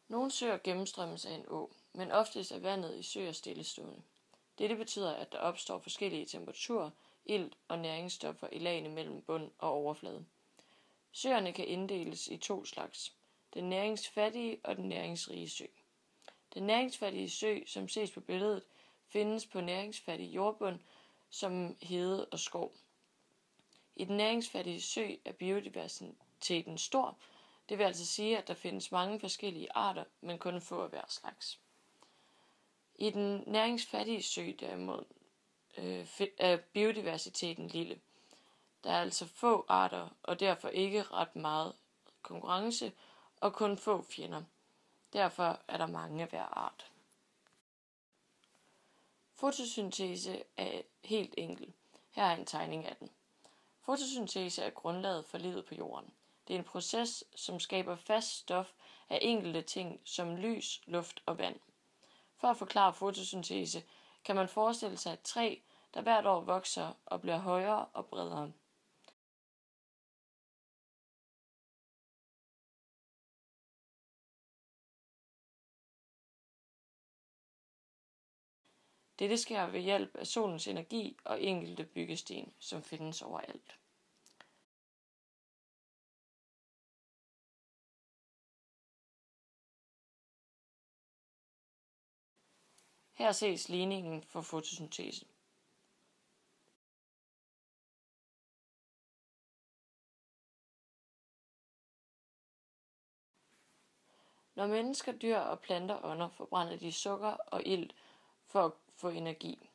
Nogle søer gennemstrømmes af en å, men oftest er vandet i søer stillestående. Dette betyder, at der opstår forskellige temperaturer, ilt og næringsstoffer i lagene mellem bund og overflade. Søerne kan inddeles i to slags: den næringsfattige og den næringsrige sø. Den næringsfattige sø, som ses på billedet, findes på næringsfattig jordbund som hede og skov. I den næringsfattige sø er biodiversiteten stor. Det vil altså sige, at der findes mange forskellige arter, men kun få af hver slags. I den næringsfattige sø derimod er biodiversiteten lille. Der er altså få arter, og derfor ikke ret meget konkurrence, og kun få fjender. Derfor er der mange af hver art. Fotosyntese er helt enkel. Her er en tegning af den. Fotosyntese er grundlaget for livet på jorden. Det er en proces, som skaber fast stof af enkelte ting som lys, luft og vand. For at forklare fotosyntese kan man forestille sig et træ, der hvert år vokser og bliver højere og bredere. Dette sker ved hjælp af solens energi og enkelte byggesten, som findes overalt. Her ses ligningen for fotosyntese. Når mennesker, dyr og planter ånder, forbrænder de sukker og ilt for at få energi.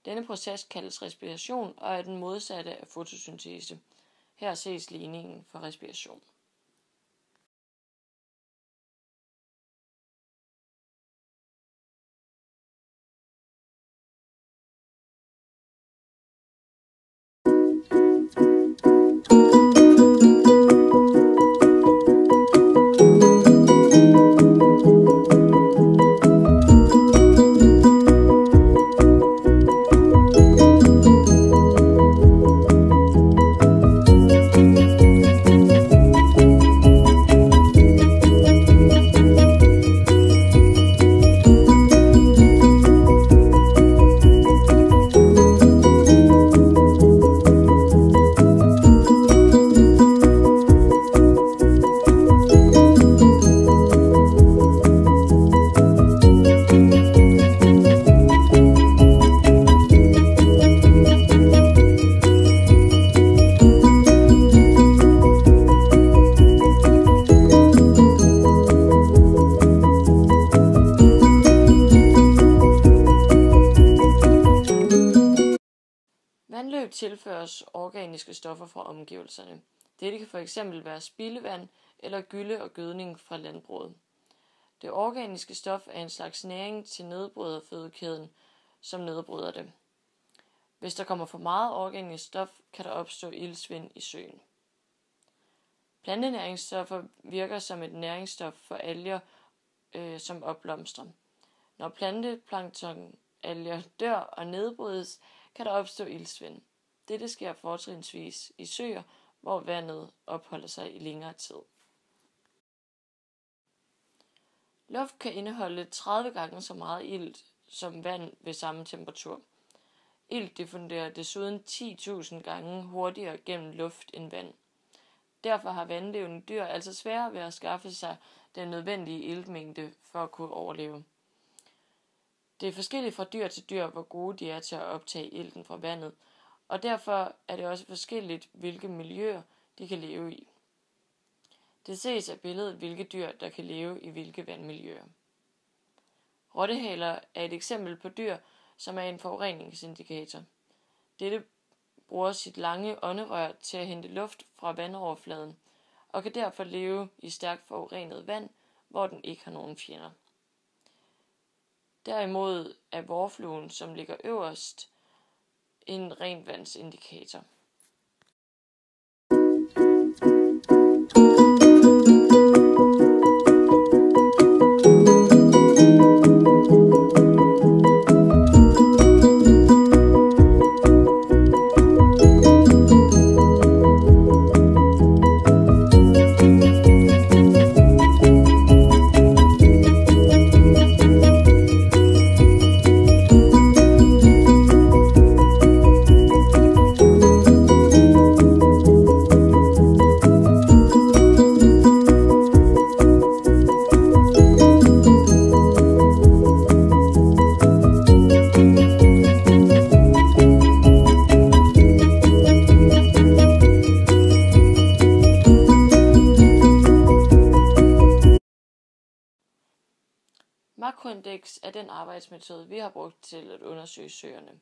Denne proces kaldes respiration og er den modsatte af fotosyntese. Her ses ligningen for respiration. Vandløb tilføres organiske stoffer fra omgivelserne. Dette kan fx være spildevand eller gylde og gødning fra landbruget. Det organiske stof er en slags næring til nedbryderfødekæden, som nedbryder det. Hvis der kommer for meget organisk stof, kan der opstå iltsvind i søen. Plantenæringsstoffer virker som et næringsstof for alger, som opblomstrer. Når planteplanktonalger dør og nedbrydes, kan der opstå iltsvind. Dette sker fortrinsvis i søer, hvor vandet opholder sig i længere tid. Luft kan indeholde 30 gange så meget ilt som vand ved samme temperatur. Ilt diffunderer desuden 10.000 gange hurtigere gennem luft end vand. Derfor har vandlevende dyr altså sværere ved at skaffe sig den nødvendige iltmængde for at kunne overleve. Det er forskelligt fra dyr til dyr, hvor gode de er til at optage ilten fra vandet, og derfor er det også forskelligt, hvilke miljøer de kan leve i. Det ses af billedet, hvilke dyr, der kan leve i hvilke vandmiljøer. Rottehaler er et eksempel på dyr, som er en forureningsindikator. Dette bruger sit lange ånderør til at hente luft fra vandoverfladen, og kan derfor leve i stærkt forurenet vand, hvor den ikke har nogen fjender. Derimod er vårfluen, som ligger øverst, en renvandsindikator. Makroindeks er den arbejdsmetode, vi har brugt til at undersøge søerne.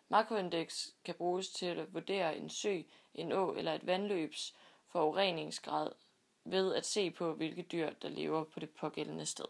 Makroindeks kan bruges til at vurdere en sø, en å eller et vandløbs forureningsgrad ved at se på, hvilke dyr, der lever på det pågældende sted.